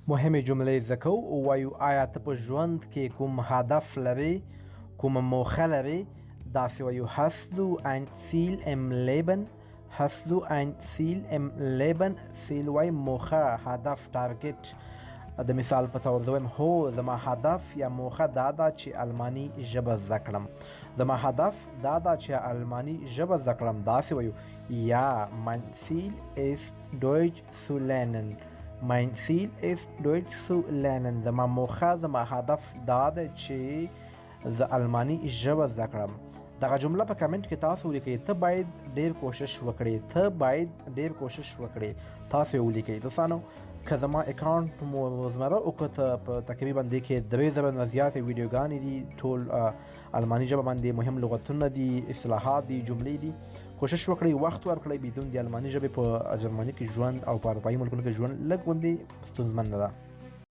مهمې جملې زده کوو او وایو آیا ته په ژوند کې کوم هدف لري، کومه موخه لري؟ داسې وایو hast du ein Ziel im Leben؟ hast du ein Ziel im Leben؟ Ziel وایي موخه، هدف، ټارګټ. د مثال په تور زه وایم هو زما هدف یا موخه دا ده چې الماني ژبه زده کړم. زما هدف دا ده چې الماني ژبه زده کړم. داسې وایو یا mein Ziel ist Deutsch zu lernen. mein Ziel ist Deutsch zu lernen. زما موخه، زما هدف دا ده چې زه الماني ژبه زده کړم. دغه جمله په کمنټ کې تاسو ولیکئ. ته باید ډیر کوشش وکړې. تاسو یې ولیکئ. دوستانو که زما اکاونټ مو روزمره وکړه په تقریبا دې کې 3000 نه زیاتې ویډیوګانې دي، ټول الماني ژبه باندې مهم لغتونه دي، اصطلاحات دي، جملې دي. کوشش وکړئ، وخت ورکړئ. بدون د الماني ژبې په جرمني کې ژوند او په اروپایي ملکونو کې ژوند لږ غوندې ستونزمن ده.